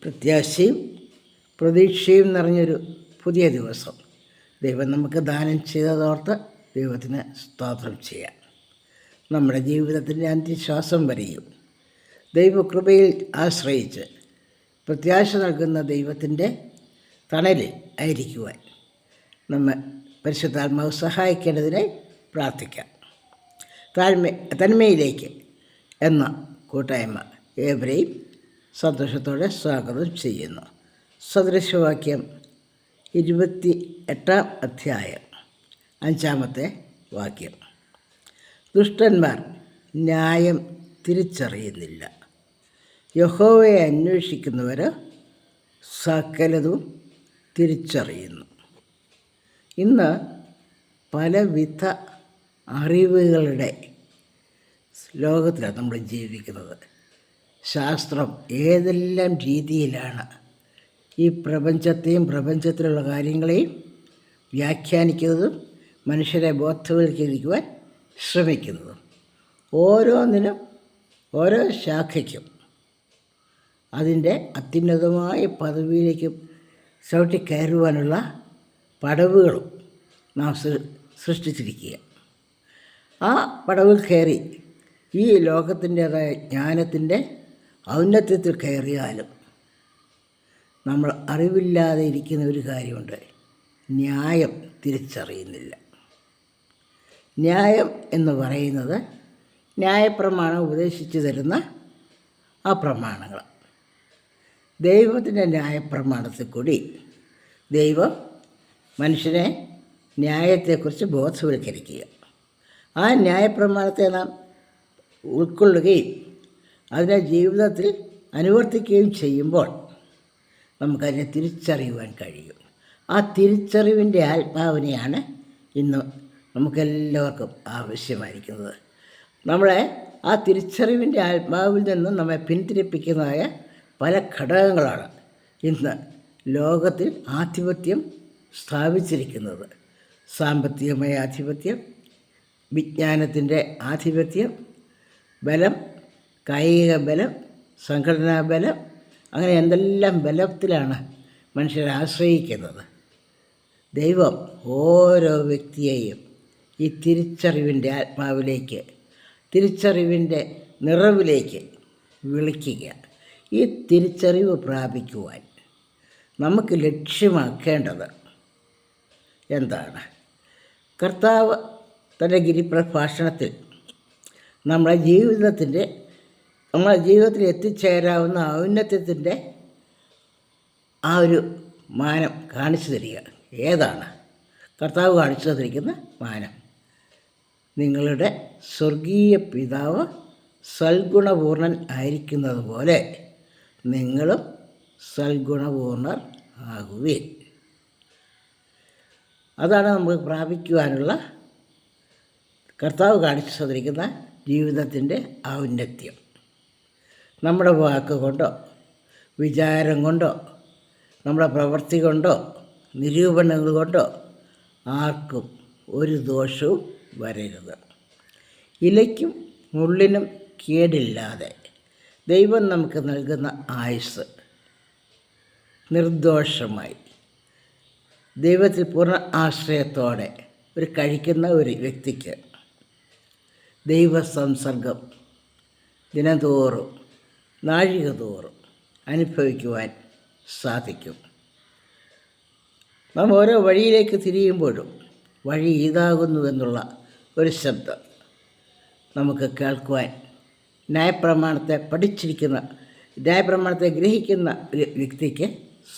പ്രത്യാശയും പ്രതീക്ഷയും നിറഞ്ഞൊരു പുതിയ ദിവസം ദൈവം നമുക്ക് ദാനം ചെയ്തതോർത്ത് ദൈവത്തിന് സ്തോത്രം ചെയ്യാം. നമ്മുടെ ജീവിതത്തിൻ്റെ അന്ത്യശ്വാസം വരെയും ദൈവകൃപയിൽ ആശ്രയിച്ച് പ്രത്യാശ നൽകുന്ന ദൈവത്തിൻ്റെ തണലിൽ ആയിരിക്കുവാൻ നമ്മെ പരിശുദ്ധാത്മാവ് സഹായിക്കേണ്ടതിനായി പ്രാർത്ഥിക്കാം. തന്മയിലേക്ക് എന്ന കൂട്ടായ്മ ഏവരെയും സന്തോഷത്തോടെ സ്വാഗതം ചെയ്യുന്നു. സദൃശവാക്യം 28 അധ്യായം 5 വാക്യം. ദുഷ്ടന്മാർ ന്യായം തിരിച്ചറിയുന്നില്ല, യഹോവയെ അന്വേഷിക്കുന്നവർ സകലതും തിരിച്ചറിയുന്നു. ഇന്ന് പലവിധ അറിവുകളുടെ ലോകത്തിലാണ് നമ്മൾ ജീവിക്കുന്നത്. ശാസ്ത്രം ഏതെല്ലാം രീതിയിലാണ് ഈ പ്രപഞ്ചത്തെയും പ്രപഞ്ചത്തിലുള്ള കാര്യങ്ങളെയും വ്യാഖ്യാനിക്കുന്നതും മനുഷ്യരെ ബോധവൽക്കരിക്കുവാൻ ശ്രമിക്കുന്നതും. ഓരോന്നിനും ഓരോ ശാഖയ്ക്കും അതിൻ്റെ അത്യുന്നതമായ പദവിയിലേക്ക് ചവിട്ടിക്കയറുവാനുള്ള പടവുകളും നാം സൃഷ്ടിച്ചിരിക്കുക. ആ പടവിൽ കയറി ഈ ലോകത്തിൻ്റേതായ ജ്ഞാനത്തിൻ്റെ ഔന്നത്യത്തിൽ കയറിയാലും നമ്മൾ അറിവില്ലാതെ ഇരിക്കുന്ന ഒരു കാര്യമുണ്ട്: ന്യായം തിരിച്ചറിയുന്നില്ല. ന്യായം എന്ന് പറയുന്നത് ന്യായപ്രമാണം ഉപദേശിച്ചു തരുന്ന ആ പ്രമാണങ്ങൾ. ദൈവത്തിൻ്റെ ന്യായപ്രമാണത്തിൽ കൂടി ദൈവം മനുഷ്യനെ ന്യായത്തെക്കുറിച്ച് ബോധവൽക്കരിക്കുക. ആ ന്യായപ്രമാണത്തെ നാം ഉൾക്കൊള്ളുകയും അതിനെ ജീവിതത്തിൽ അനുവർത്തിക്കുകയും ചെയ്യുമ്പോൾ നമുക്കതിനെ തിരിച്ചറിയുവാൻ കഴിയും. ആ തിരിച്ചറിവിൻ്റെ ആത്മാവിനെയാണ് ഇന്ന് നമുക്കെല്ലാവർക്കും ആവശ്യമായിരിക്കുന്നത്. നമ്മളെ ആ തിരിച്ചറിവിൻ്റെ ആത്മാവിൽ നിന്നും നമ്മെ പിന്തിരിപ്പിക്കുന്നതായ പല ഘടകങ്ങളാണ് ഇന്ന് ലോകത്തിൽ ആധിപത്യം സ്ഥാപിച്ചിരിക്കുന്നത്. സാമ്പത്തികമായ ആധിപത്യം, വിജ്ഞാനത്തിൻ്റെ ആധിപത്യം, ബലം, കായിക ബലം, സംഘടനാ ബലം, അങ്ങനെ എന്തെല്ലാം ബലത്തിലാണ് മനുഷ്യരെ ആശ്രയിക്കുന്നത്. ദൈവം ഓരോ വ്യക്തിയെയും ഈ തിരിച്ചറിവിൻ്റെ ആത്മാവിലേക്ക്, തിരിച്ചറിവിൻ്റെ നിറവിലേക്ക് വിളിക്കുക. ഈ തിരിച്ചറിവ് പ്രാപിക്കുവാൻ നമുക്ക് ലക്ഷ്യമാക്കേണ്ടത് എന്താണ്? കർത്താവ് തൻ്റെ ഗിരിപ്രഭാഷണത്തിൽ നമ്മുടെ ജീവിതത്തിൽ എത്തിച്ചേരാവുന്ന ഔന്നത്യത്തിൻ്റെ ആ ഒരു മാനം കാണിച്ചു തരിക. ഏതാണ് കർത്താവ് കാണിച്ചു തന്നിരിക്കുന്ന മാനം? നിങ്ങളുടെ സ്വർഗീയ പിതാവ് സൽഗുണപൂർണൻ ആയിരിക്കുന്നത് പോലെ നിങ്ങളും സൽഗുണപൂർണർ ആകുവിൻ. അതാണ് നമുക്ക് പ്രാപിക്കുവാനുള്ള കർത്താവ് കാണിച്ചു തന്നിരിക്കുന്ന ജീവിതത്തിൻ്റെ ഔന്നത്യം. നമ്മുടെ വാക്ക് കൊണ്ടോ വിചാരം കൊണ്ടോ നമ്മുടെ പ്രവൃത്തി കൊണ്ടോ നിരൂപണങ്ങൾ കൊണ്ടോ ആർക്കും ഒരു ദോഷവും വരരുത്. ഇലയ്ക്കും മുള്ളിനും കേടില്ലാതെ ദൈവം നമുക്ക് നൽകുന്ന ആയുസ്സ് നിർദോഷമായി ദൈവത്തിൽ പൂർണ്ണ ആശ്രയത്തോടെ കഴിക്കുന്ന ഒരു വ്യക്തിക്ക് ദൈവസംസർഗം ദിനംതോറും നാഴിക തോറും അനുഭവിക്കുവാൻ സാധിക്കും. നാം ഓരോ വഴിയിലേക്ക് തിരിയുമ്പോഴും വഴി ഇതാകുന്നുവെന്നുള്ള ഒരു ശബ്ദം നമുക്ക് കേൾക്കുവാൻ ന്യായപ്രമാണത്തെ ഗ്രഹിക്കുന്ന ഒരു വ്യക്തിക്ക്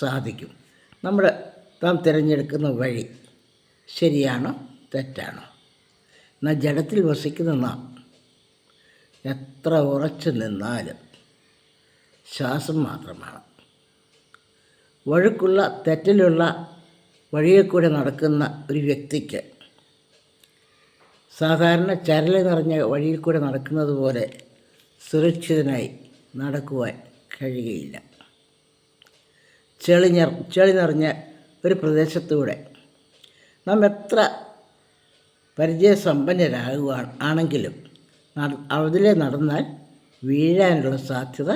സാധിക്കും. നാം തിരഞ്ഞെടുക്കുന്ന വഴി ശരിയാണോ തെറ്റാണോ? എന്നാൽ ജഡത്തിൽ വസിക്കുന്ന നാം എത്ര ഉറച്ചു നിന്നാലും ശ്വാസം മാത്രമാണ്. വഴുക്കുള്ള തെറ്റിലുള്ള വഴിയിൽ കൂടെ നടക്കുന്ന ഒരു വ്യക്തിക്ക് സാധാരണ ചരൽ നിറഞ്ഞ വഴിയിൽ കൂടെ നടക്കുന്നത് പോലെ സുരക്ഷിതനായി നടക്കുവാൻ കഴിയുകയില്ല. ചെളി നിറഞ്ഞ ഒരു പ്രദേശത്തൂടെ നാം എത്ര പരിചയസമ്പന്നരാകുകയാണെങ്കിലും അതിലെ നടന്നാൽ വീഴാനുള്ള സാധ്യത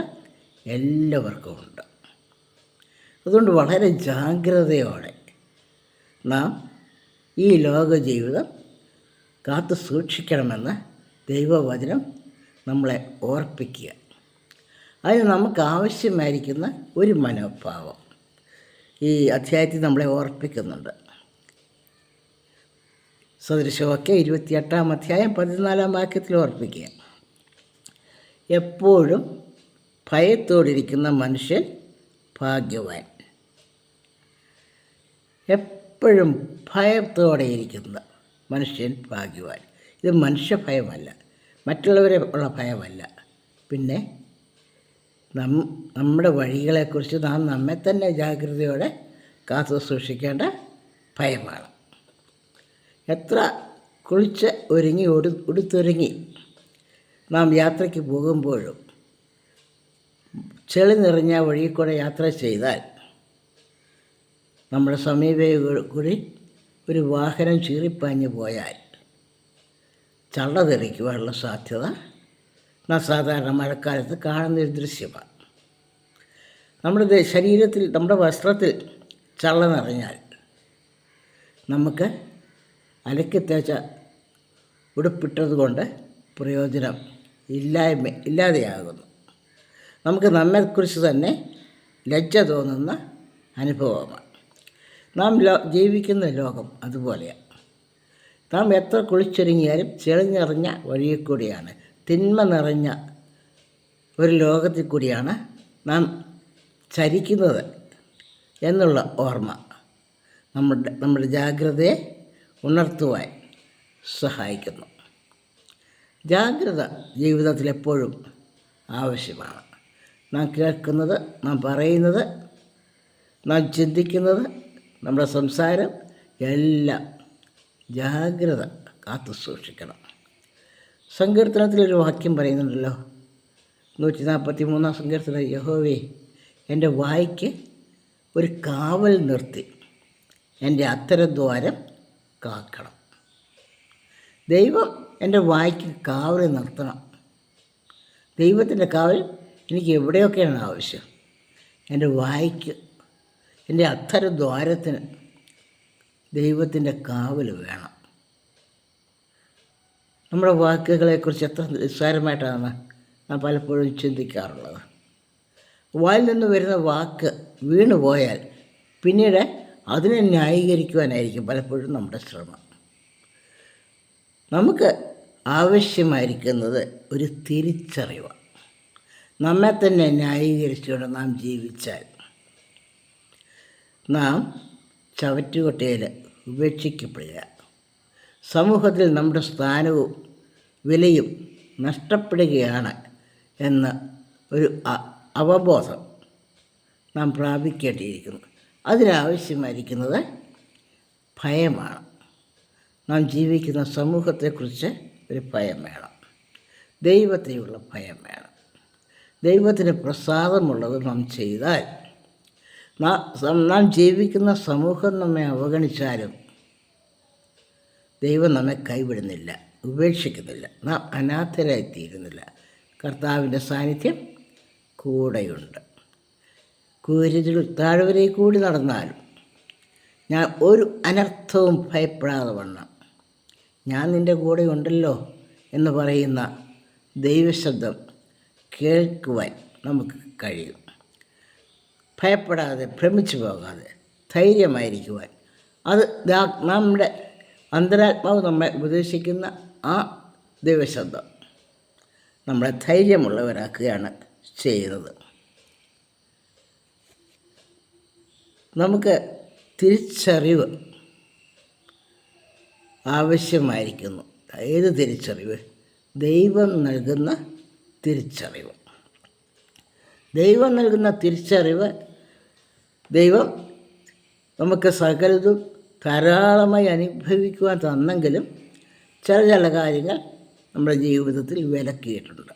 എല്ലാവർക്കും ഉണ്ട്. അതുകൊണ്ട് വളരെ ജാഗ്രതയോടെ നാം ഈ ലോക ജീവിതം കാത്തു സൂക്ഷിക്കണമെന്ന് ദൈവവചനം നമ്മളെ ഓർപ്പിക്കുക. അതിന് നമുക്ക് ആവശ്യമായിരിക്കുന്ന ഒരു മനോഭാവം ഈ അധ്യായത്തിൽ നമ്മളെ ഓർപ്പിക്കുന്നുണ്ട്. സദൃശവാക്യം 28-ാം അധ്യായം 14-ാം വാക്യത്തിൽ ഓർപ്പിക്കുക. എപ്പോഴും ഭയത്തോടിരിക്കുന്ന മനുഷ്യൻ ഭാഗ്യവാൻ. എപ്പോഴും ഭയത്തോടെ ഇരിക്കുന്ന മനുഷ്യൻ ഭാഗ്യവാൻ. ഇത് മനുഷ്യഭയമല്ല, മറ്റുള്ളവരെ ഉള്ള ഭയമല്ല, പിന്നെ നമ്മുടെ വഴികളെക്കുറിച്ച് നാം നമ്മെ തന്നെ ജാഗ്രതയോടെ കാത്തു സൂക്ഷിക്കേണ്ട ഭയമാണ്. എത്ര കുളിച്ച് ഒരുങ്ങി ഉടുത്തൊരുങ്ങി നാം യാത്രയ്ക്ക് പോകുമ്പോഴും ചെളി നിറഞ്ഞ വഴിയിൽ കൂടെ യാത്ര ചെയ്താൽ നമ്മുടെ സമീപേ കൂടി ഒരു വാഹനം ചീറിപ്പാഞ്ഞു പോയാൽ ചള്ള തെറിക്കുവാനുള്ള സാധ്യത നാം സാധാരണ മഴക്കാലത്ത് കാണുന്നൊരു ദൃശ്യമാണ്. നമ്മുടെ ശരീരത്തിൽ, നമ്മുടെ വസ്ത്രത്തിൽ ചള്ള നിറഞ്ഞാൽ നമുക്ക് അലക്കി തേച്ച ഉടുപ്പിട്ടത് കൊണ്ട് പ്രയോജനം ഇല്ലാതെയാകുന്നു. നമുക്ക് നമ്മെക്കുറിച്ച് തന്നെ ലജ്ജ തോന്നുന്ന അനുഭവമാണ്. നാം ജീവിക്കുന്ന ലോകം അതുപോലെയാണ്. നാം എത്ര കുളിച്ചൊരുങ്ങിയാലും ചെളി നിറഞ്ഞ വഴിയിൽ കൂടിയാണ്, തിന്മ നിറഞ്ഞ ഒരു ലോകത്തിൽ കൂടിയാണ് നാം ചരിക്കുന്നത് എന്നുള്ള ഓർമ്മ നമ്മുടെ ജാഗ്രതയെ ഉണർത്തുവാൻ സഹായിക്കുന്നു. ജാഗ്രത ജീവിതത്തിൽ എപ്പോഴും ആവശ്യമാണ്. നാം കേൾക്കുന്നത്, നാം പറയുന്നത്, നാം ചിന്തിക്കുന്നത്, നമ്മുടെ സംസാരം എല്ലാം ജാഗ്രത കാത്തു സൂക്ഷിക്കണം. സങ്കീർത്തനത്തിലൊരു വാക്യം പറയുന്നുണ്ടല്ലോ, 143-ാം സങ്കീർത്തനം, യഹോവേ എൻ്റെ വായ്ക്ക് ഒരു കാവൽ നിർത്തി എൻ്റെ അത്തരദ്വാരം കാക്കണം. ദൈവം എൻ്റെ വായ്ക്ക് കാവൽ നിർത്തണം. ദൈവത്തിൻ്റെ കാവൽ എനിക്ക് എവിടെയൊക്കെയാണ് ആവശ്യം. എൻ്റെ വായ്ക്ക്, എൻ്റെ അത്തരദ്വാരത്തിന് ദൈവത്തിൻ്റെ കാവൽ വേണം. നമ്മുടെ വാക്കുകളെക്കുറിച്ച് എത്ര നിസ്സാരമായിട്ടാണ് നാം പലപ്പോഴും ചിന്തിക്കാറുള്ളത്. വായിൽ നിന്ന് വരുന്ന വാക്ക് വീണു പോയാൽ പിന്നീട് അതിനെ ന്യായീകരിക്കുവാനായിരിക്കും പലപ്പോഴും നമ്മുടെ ശ്രമം. നമുക്ക് ആവശ്യമായിരിക്കുന്നത് ഒരു തിരിച്ചറിവാണ്. നമ്മെ തന്നെ ന്യായീകരിച്ചുകൊണ്ട് നാം ജീവിച്ചാൽ നാം ചവറ്റുകൊട്ടയിൽ ഉപേക്ഷിക്കപ്പെടുക, സമൂഹത്തിൽ നമ്മുടെ സ്ഥാനവും വിലയും നഷ്ടപ്പെടുകയാണ് എന്ന ഒരു അവബോധം നാം പ്രാപിക്കേണ്ടിയിരിക്കുന്നു. അതിനാവശ്യമായിരിക്കുന്നത് ഭയമാണ്. നാം ജീവിക്കുന്ന സമൂഹത്തെക്കുറിച്ച് ഒരു ഭയം വേണം, ദൈവത്തെയുള്ള ഭയം വേണം. ദൈവത്തിന് പ്രസാദമുള്ളത് നാം ചെയ്താൽ, നാം ജീവിക്കുന്ന സമൂഹം നമ്മെ അവഗണിച്ചാലും ദൈവം നമ്മെ കൈവിടുന്നില്ല, ഉപേക്ഷിക്കുന്നില്ല, നാം അനാഥരായിത്തീരുന്നില്ല. കർത്താവിൻ്റെ സാന്നിധ്യം കൂടെയുണ്ട്. കൂരിരുൾ താഴ്വരയിൽ കൂടി നടന്നാലും ഞാൻ ഒരു അനർത്ഥവും ഭയപ്പെടാതെ വണ്ണം ഞാൻ നിൻ്റെ കൂടെ ഉണ്ടല്ലോ എന്ന് പറയുന്ന ദൈവശബ്ദം കേൾക്കുവാൻ നമുക്ക് കഴിയും. ഭയപ്പെടാതെ, ഭ്രമിച്ചു പോകാതെ ധൈര്യമായിരിക്കുവാൻ, അത് നമ്മുടെ അന്തരാത്മാവ് നമ്മെ ഉപദേശിക്കുന്ന ആ ദൈവശബ്ദം നമ്മളെ ധൈര്യമുള്ളവരാക്കുകയാണ് ചെയ്യുന്നത്. നമുക്ക് തിരിച്ചറിവ് ആവശ്യമായിരിക്കുന്നു. ഏത് തിരിച്ചറിവ്? ദൈവം നൽകുന്ന തിരിച്ചറിവ്. ദൈവം നൽകുന്ന തിരിച്ചറിവ്, ദൈവം നമുക്ക് സകലതും ധാരാളമായി അനുഭവിക്കുവാൻ തന്നെങ്കിലും ചില കാര്യങ്ങൾ നമ്മുടെ ജീവിതത്തിൽ വിലക്കിയിട്ടുണ്ട്.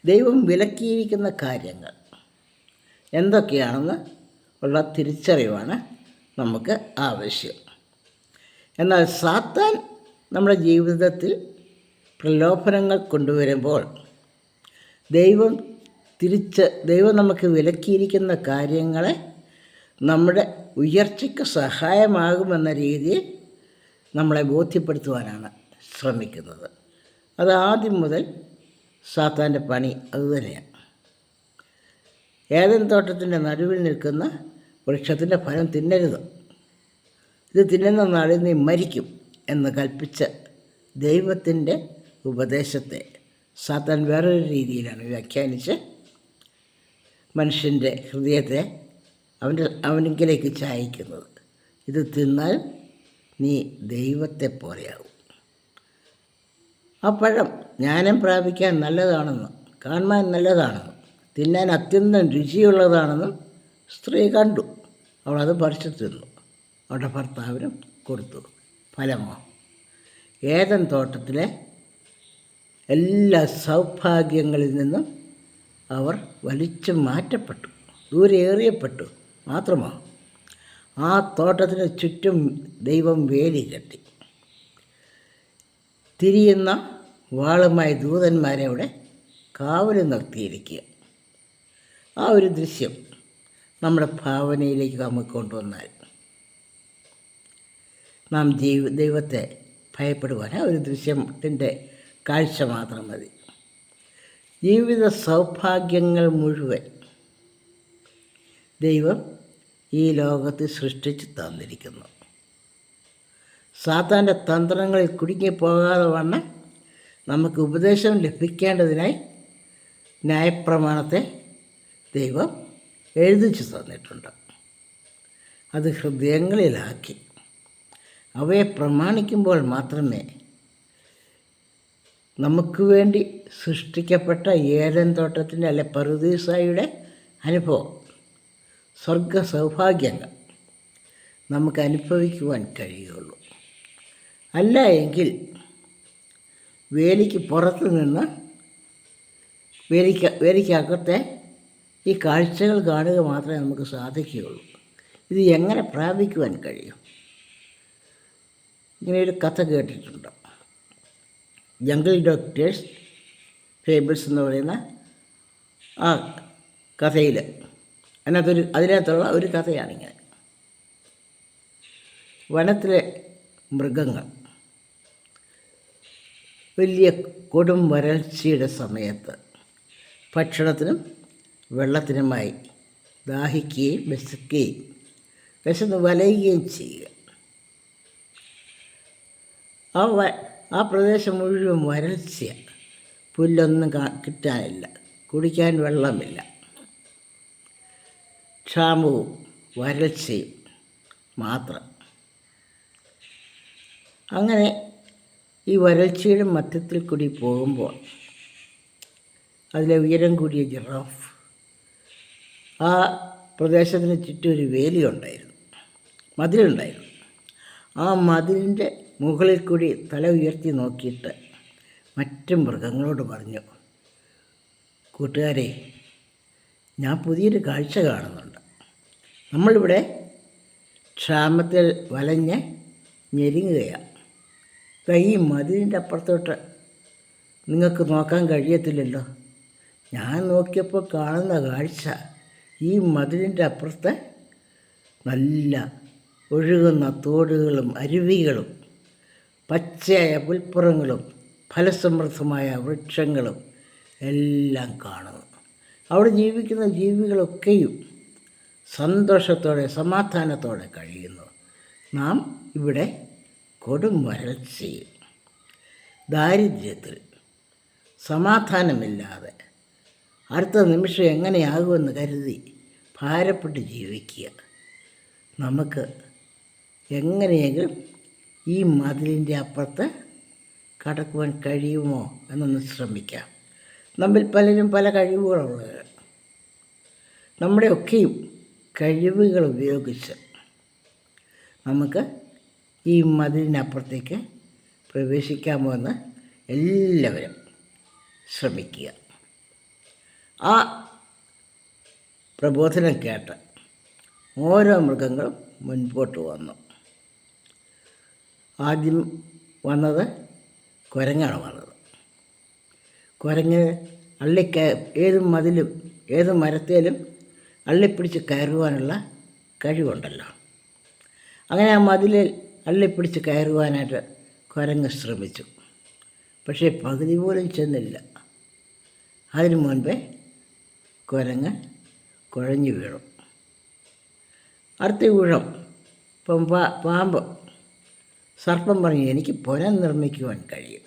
ദൈവം വിലക്കിയിരിക്കുന്ന കാര്യങ്ങൾ എന്തൊക്കെയാണെന്ന് ഉള്ള തിരിച്ചറിവാണ് നമുക്ക് ആവശ്യം. എന്നാൽ സാത്താൻ നമ്മുടെ ജീവിതത്തിൽ പ്രലോഭനങ്ങൾ കൊണ്ടുവരുമ്പോൾ ദൈവം നമുക്ക് വിലക്കിയിരിക്കുന്ന കാര്യങ്ങളെ നമ്മുടെ ഉയർച്ചയ്ക്ക് സഹായമാകുമെന്ന രീതിയിൽ നമ്മളെ ബോധ്യപ്പെടുത്തുവാനാണ് ശ്രമിക്കുന്നത്. അത് ആദ്യം മുതൽ സാത്താൻ്റെ പണി അതുതന്നെയാണ്. ഏദൻ തോട്ടത്തിൻ്റെ നടുവിൽ നിൽക്കുന്ന വൃക്ഷത്തിൻ്റെ ഫലം തിന്നരുത്, ഇത് തിന്നുന്ന നാളിൽ നീ മരിക്കും എന്ന് കൽപ്പിച്ച ദൈവത്തിൻ്റെ ഉപദേശത്തെ സാത്താൻ വേറൊരു രീതിയിലാണ് വ്യാഖ്യാനിച്ച് മനുഷ്യൻ്റെ ഹൃദയത്തെ അവനിലേക്ക് ചായ്ക്കുന്നത്. ഇത് തിന്നാൽ നീ ദൈവത്തെ പോലെയാവും. ആ പഴം ജ്ഞാനം പ്രാപിക്കാൻ നല്ലതാണെന്നും കാണുവാൻ നല്ലതാണെന്നും തിന്നാൻ അത്യന്തം രുചിയുള്ളതാണെന്നും സ്ത്രീ കണ്ടു. അവളത് പറിച്ചു തിന്നു. അവളുടെ ഭർത്താവിനും കൊടുത്തു. ഫലമോ? ഏദൻ തോട്ടത്തിലെ എല്ലാ സൗഭാഗ്യങ്ങളിൽ നിന്നും അവർ വലിച്ചു മാറ്റപ്പെട്ടു, ദൂരെ എറിയപ്പെട്ടു. മാത്രമോ, ആ തോട്ടത്തിന് ചുറ്റും ദൈവം വേലി കെട്ടി. തിരിയുന്ന വാളുമായി ദൂതന്മാരെ അവിടെ കാവല് നിർത്തിയിരിക്കുക. ആ ഒരു ദൃശ്യം നമ്മുടെ ഭാവനയിലേക്ക് നമുക്ക് കൊണ്ടുവന്നാൽ നാം ദൈവത്തെ ഭയപ്പെടുവാൻ ആ ഒരു ദൃശ്യത്തിൻ്റെ കാഴ്ച മാത്രം മതി. ജീവിത സൗഭാഗ്യങ്ങൾ മുഴുവൻ ദൈവം ഈ ലോകത്ത് സൃഷ്ടിച്ച് തന്നിരിക്കുന്നു. സാത്താൻ്റെ തന്ത്രങ്ങളിൽ കുടുങ്ങിപ്പോകാതെ വണ്ണം നമുക്ക് ഉപദേശം ലഭിക്കേണ്ടതിനായി ന്യായപ്രമാണത്തെ ദൈവം എഴുതിച്ചു തന്നിട്ടുണ്ട്. അത് ഹൃദയങ്ങളിലാക്കി അവയെ പ്രമാണിക്കുമ്പോൾ മാത്രമേ നമുക്ക് വേണ്ടി സൃഷ്ടിക്കപ്പെട്ട ഏദൻ തോട്ടത്തിൻ്റെ അല്ലെ പറുദീസായുടെ അനുഭവം, സ്വർഗ സൗഭാഗ്യങ്ങൾ നമുക്ക് അനുഭവിക്കുവാൻ കഴിയുള്ളൂ. അല്ല എങ്കിൽ വേലിക്ക് പുറത്ത് നിന്ന് വേലിക്കകത്തെ ഈ കാഴ്ചകൾ കാണുക മാത്രമേ നമുക്ക് സാധിക്കുകയുള്ളൂ. ഇത് എങ്ങനെ പ്രാപിക്കുവാൻ കഴിയും? ഇങ്ങനെയൊരു കഥ കേട്ടിട്ടുണ്ട്. ജംഗിൾ ഡോക്ടേഴ്സ് ഫേബിൾസ് എന്ന് പറയുന്ന ആ കഥയിൽ അതിനകത്തുള്ള ഒരു കഥയാണിങ്ങനെ. വനത്തിലെ മൃഗങ്ങൾ വലിയ കൊടും വരൾച്ചയുടെ സമയത്ത് ഭക്ഷണത്തിനും വെള്ളത്തിനുമായി ദാഹിക്കുകയും വിശന്ന് വലയുകയും ചെയ്യുക. ആ പ്രദേശം മുഴുവൻ വരൾച്ചയാണ്. പുല്ലൊന്നും കിട്ടാനില്ല, കുടിക്കാൻ വെള്ളമില്ല, ക്ഷാമവും വരൾച്ചയും മാത്രം. അങ്ങനെ ഈ വരൾച്ചയുടെ മധ്യത്തിൽ കൂടി പോകുമ്പോൾ അതിലെ ഉയരം കൂടിയ ജിറാഫ്, ആ പ്രദേശത്തിന് ചുറ്റും ഒരു വേലിയുണ്ടായിരുന്നു, മതിലുണ്ടായിരുന്നു. ആ മതിലിൻ്റെ മുകളിൽ കൂടി തല ഉയർത്തി നോക്കിയിട്ട് മറ്റു മൃഗങ്ങളോട് പറഞ്ഞു, കൂട്ടുകാരെ, ഞാൻ പുതിയൊരു കാഴ്ച കാണുന്നുണ്ട്. നമ്മളിവിടെ ക്ഷാമത്തിൽ വലഞ്ഞ് ഞെരുങ്ങുകയാണ്. ഈ മതിലിൻ്റെ അപ്പുറത്തോട്ട് നിങ്ങൾക്ക് നോക്കാൻ കഴിയത്തില്ലല്ലോ. ഞാൻ നോക്കിയപ്പോൾ കാണുന്ന കാഴ്ച, ഈ മതിലിൻ്റെ അപ്പുറത്ത് നല്ല ഒഴുകുന്ന തോടുകളും അരുവികളും പച്ചയായ പുൽപ്പുറങ്ങളും ഫലസമൃദ്ധമായ വൃക്ഷങ്ങളും എല്ലാം കാണുന്നു. അവിടെ ജീവിക്കുന്ന ജീവികളൊക്കെയും സന്തോഷത്തോടെ സമാധാനത്തോടെ കഴിയുന്നു. നാം ഇവിടെ കൊടും വരൾച്ചയിൽ, ദാരിദ്ര്യത്തിൽ, സമാധാനമില്ലാതെ അടുത്ത നിമിഷം എങ്ങനെയാകുമെന്ന് കരുതി ഭാരപ്പെട്ട് ജീവിക്കുക. നമുക്ക് എങ്ങനെയെങ്കിലും ഈ മതിലിൻ്റെ അപ്പുറത്ത് കടക്കുവാൻ കഴിയുമോ എന്നൊന്ന് ശ്രമിക്കാം. നമ്മിൽ പലരും പല കഴിവുകളുള്ളവർ. നമ്മുടെയൊക്കെയും കഴിവുകൾ ഉപയോഗിച്ച് നമുക്ക് ഈ മതിലിനപ്പുറത്തേക്ക് പ്രവേശിക്കാമോ എന്ന് എല്ലാവരും ശ്രമിക്കുക. ആ പ്രബോധനം കേട്ട് ഓരോ മൃഗങ്ങളും മുൻപോട്ട് വന്നു. ആദ്യം വന്നത് കുരങ്ങാണ് വന്നത്. കുരങ്ങ് ഏത് മതിലും ഏത് മരത്തേലും അള്ളിപ്പിടിച്ച് കയറുവാനുള്ള കഴിവുണ്ടല്ലോ. അങ്ങനെ ആ മതിലിൽ അള്ളിപ്പിടിച്ച് കയറുവാനായിട്ട് കുരങ്ങ് ശ്രമിച്ചു. പക്ഷേ പകുതി പോലും ചെന്നില്ല. അതിനു മുൻപേ കുരങ്ങ് കുഴഞ്ഞു വീണു. അടുത്ത ഊഴം ഇപ്പം പാമ്പ് സർപ്പം പറഞ്ഞു, എനിക്ക് പുരം നിർമ്മിക്കുവാൻ കഴിയും.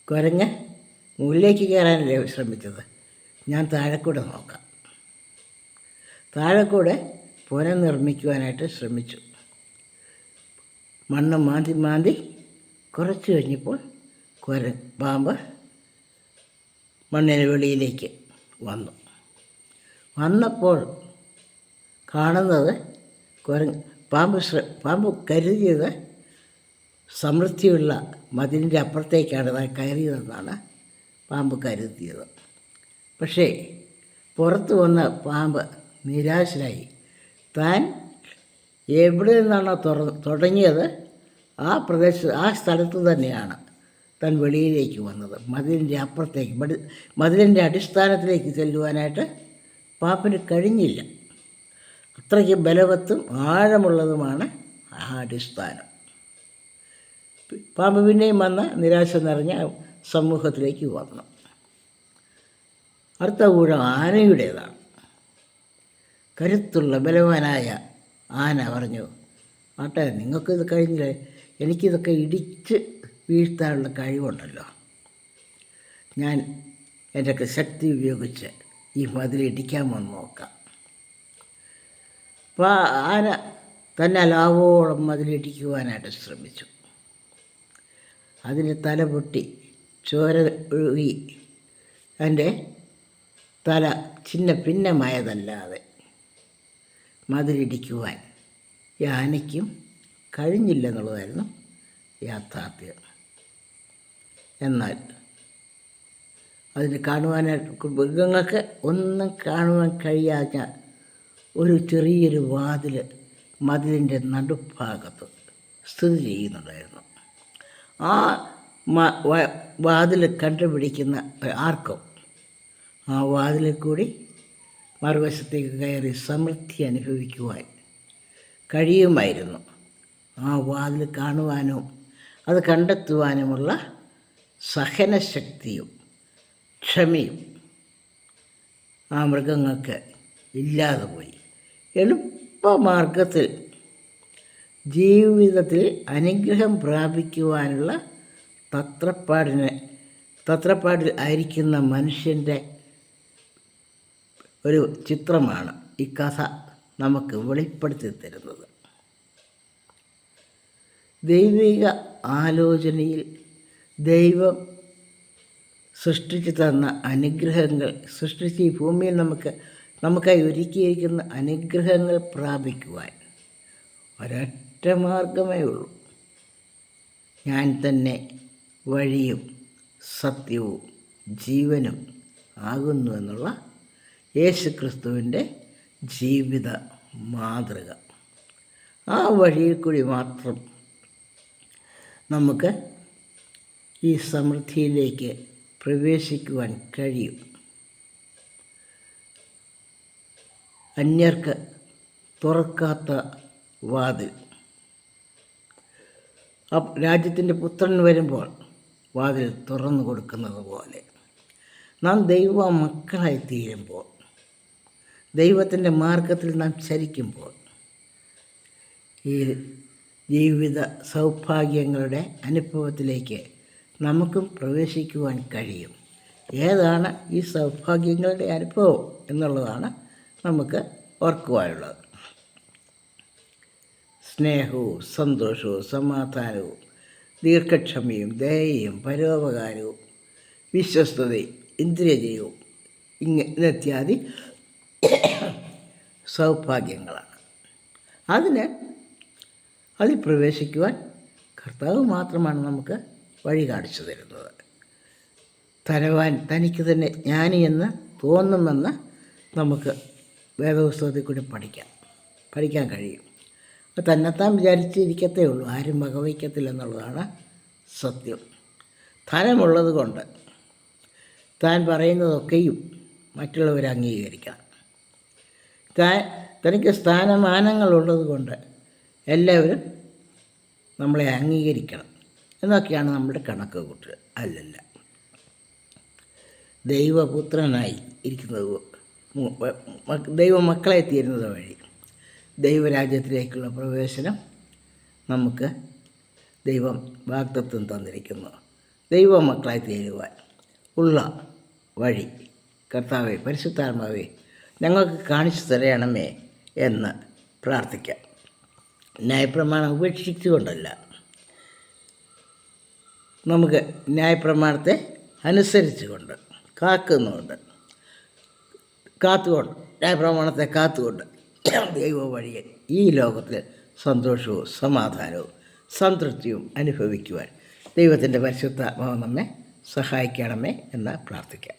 കുരങ്ങ് മുകളിലേക്ക് കയറാനല്ലേ ശ്രമിച്ചത്, ഞാൻ താഴെക്കൂടെ നോക്കാം. താഴെക്കൂടെ പുരം നിർമ്മിക്കുവാനായിട്ട് ശ്രമിച്ചു. മണ്ണ് മാന്തി മാന്തി കുറച്ച് കഴിഞ്ഞപ്പോൾ പാമ്പ് മണ്ണിന് വെളിയിലേക്ക് വന്നപ്പോൾ കാണുന്നത് പാമ്പ് കരുതിയത് സമൃദ്ധിയുള്ള മതിലിൻ്റെ അപ്പുറത്തേക്കാണ് താൻ കയറിയതെന്നാണ് പാമ്പ് കരുതിയത്. പക്ഷേ പുറത്ത് വന്ന പാമ്പ് നിരാശനായി. താൻ എവിടെ നിന്നാണോ തുടങ്ങിയത് ആ സ്ഥലത്ത് തന്നെയാണ് താൻ വെളിയിലേക്ക് വന്നത്. മതിലിൻ്റെ അപ്പുറത്തേക്ക്, മതിലിൻ്റെ അടിസ്ഥാനത്തിലേക്ക് ചെല്ലുവാനായിട്ട് പാമ്പിന് കഴിഞ്ഞില്ല. അത്രയ്ക്ക് ബലവത്തും ആഴമുള്ളതുമാണ് ആ അടിസ്ഥാനം. പാമ്പ് പിന്നെയും വന്ന് നിരാശ നിറഞ്ഞ സമൂഹത്തിലേക്ക് വന്നു. അടുത്ത ഊഴം ആനയുടേതാണ്. കരുത്തുള്ള ബലവാനായ ആന പറഞ്ഞു, ആട്ടെ, നിങ്ങൾക്കിത് കഴിഞ്ഞില്ലേ, എനിക്കിതൊക്കെ ഇടിച്ച് വീഴ്ത്താനുള്ള കഴിവുണ്ടല്ലോ. ഞാൻ എൻ്റെയൊക്കെ ശക്തി ഉപയോഗിച്ച് ഈ മതിലിടിക്കാമെന്ന് നോക്കാം. അപ്പോൾ ആന തന്നെ ലാവോളം മതിലിടിക്കുവാനായിട്ട് ശ്രമിച്ചു. അതിന് തല പൊട്ടി ചോര ഒഴുകി അതിൻ്റെ തല ചിന്ന ഭിന്നമായതല്ലാതെ മതിലിടിക്കുവാൻ ഈ ആനയ്ക്കും കഴിഞ്ഞില്ലെന്നുള്ളതായിരുന്നു യാഥാർത്ഥ്യം. എന്നാൽ അതിന് കാണുവാനായിട്ട് മൃഗങ്ങൾക്ക് ഒന്നും കാണുവാൻ കഴിയാത്ത ഒരു ചെറിയൊരു വാതിൽ മതിലിൻ്റെ നടുഭാഗത്ത് സ്ഥിതി ചെയ്യുന്നുണ്ടായിരുന്നു. ആ വാതിൽ കണ്ടുപിടിക്കുന്ന ആർക്കും ആ വാതിലിൽ കൂടി മറുവശത്തേക്ക് കയറി സമൃദ്ധി അനുഭവിക്കുവാൻ കഴിയുമായിരുന്നു. ആ വാതിൽ കാണുവാനും അത് കണ്ടെത്തുവാനുമുള്ള സഹനശക്തിയും ക്ഷമയും ആ മൃഗങ്ങൾക്ക് ഇല്ലാതെ പോയി. എളുപ്പമാർഗത്തിൽ ജീവിതത്തിൽ അനുഗ്രഹം പ്രാപിക്കുവാനുള്ള തത്രപ്പാടിൽ ആയിരിക്കുന്ന മനുഷ്യൻ്റെ ഒരു ചിത്രമാണ് ഈ കഥ നമുക്ക് വെളിപ്പെടുത്തി തരുന്നത്. ദൈവിക ആലോചനയിൽ ദൈവം സൃഷ്ടിച്ചു തന്ന അനുഗ്രഹങ്ങൾ, സൃഷ്ടിച്ച് ഈ ഭൂമിയിൽ നമുക്കായി ഒരുക്കിയിരിക്കുന്ന അനുഗ്രഹങ്ങൾ പ്രാപിക്കുവാൻ ഒരൊറ്റ മാർഗമേ ഉള്ളൂ. ഞാൻ തന്നെ വഴിയും സത്യവും ജീവനും ആകുന്നു എന്നുള്ള യേശുക്രിസ്തുവിൻ്റെ ജീവിത മാതൃക. ആ വഴിയിൽ കൂടി മാത്രം നമുക്ക് ഈ സമൃദ്ധിയിലേക്ക് പ്രവേശിക്കുവാൻ കഴിയും. അന്യർക്ക് തുറക്കാത്ത വാതിൽ, രാജ്യത്തിൻ്റെ പുത്രൻ വരുമ്പോൾ വാതിൽ തുറന്നു കൊടുക്കുന്നത് പോലെ നാം ദൈവ മക്കളായി തീരുമ്പോൾ, ദൈവത്തിൻ്റെ മാർഗത്തിൽ നാം ചരിക്കുമ്പോൾ ഈ ജീവിത സൗഭാഗ്യങ്ങളുടെ അനുഭവത്തിലേക്ക് നമുക്കും പ്രവേശിക്കുവാൻ കഴിയും. ഏതാണ് ഈ സൗഭാഗ്യങ്ങളുടെ അനുഭവം എന്നുള്ളതാണ് നമുക്ക് ഓർക്കുവാനുള്ളത്. സ്നേഹവും സന്തോഷവും സമാധാനവും ദീർഘക്ഷമയും ദയയും പരോപകാരവും വിശ്വസ്തതയും ഇന്ദ്രിയജയവും ഇത്യാദി സൗഭാഗ്യങ്ങളാണ്. അതിൽ പ്രവേശിക്കുവാൻ കർത്താവ് മാത്രമാണ് നമുക്ക് വഴി കാണിച്ചു തരുന്നത്. തനിക്ക് തന്നെ ജ്ഞാനി എന്ന് തോന്നുമെന്ന് നമുക്ക് വേദപുസ്തകത്തിൽ കൂടി പഠിക്കാൻ കഴിയും. തന്നെത്താൻ വിചാരിച്ചിരിക്കത്തേ ഉള്ളൂ, ആരും വകവയ്ക്കത്തില്ലെന്നുള്ളതാണ് സത്യം. ധനമുള്ളത് കൊണ്ട് താൻ പറയുന്നതൊക്കെയും മറ്റുള്ളവർ അംഗീകരിക്കണം. തനിക്ക് സ്ഥാനമാനങ്ങളുള്ളത് കൊണ്ട് എല്ലാവരും നമ്മളെ അംഗീകരിക്കണം എന്നൊക്കെയാണ് നമ്മുടെ കണക്ക് കൂട്ടൽ. അല്ലല്ല, ദൈവപുത്രനായി ഇരിക്കുന്നത് ദൈവമക്കളെ തീരുന്നത് വഴി ദൈവരാജ്യത്തിലേക്കുള്ള പ്രവേശനം നമുക്ക് ദൈവം വാഗ്ദത്തം തന്നിരിക്കുന്നു. ദൈവമക്കളായി തീരുവാൻ ഉള്ള വഴി കർത്താവേ, പരിശുദ്ധാത്മാവേ, ഞങ്ങൾക്ക് കാണിച്ചു തരണമേ എന്ന് പ്രാർത്ഥിക്കാം. ന്യായപ്രമാണം ഉപേക്ഷിച്ചുകൊണ്ടല്ല, നമുക്ക് ന്യായപ്രമാണത്തെ അനുസരിച്ചുകൊണ്ട് ന്യായപ്രമാണത്തെ കാത്തുകൊണ്ട് ദൈവ വഴിയെ ഈ ലോകത്തിൽ സന്തോഷവും സമാധാനവും സംതൃപ്തിയും അനുഭവിക്കുവാൻ ദൈവത്തിൻ്റെ പരിശുദ്ധാത്മാവ് നമ്മെ സഹായിക്കണമേ എന്ന് പ്രാർത്ഥിക്കാം.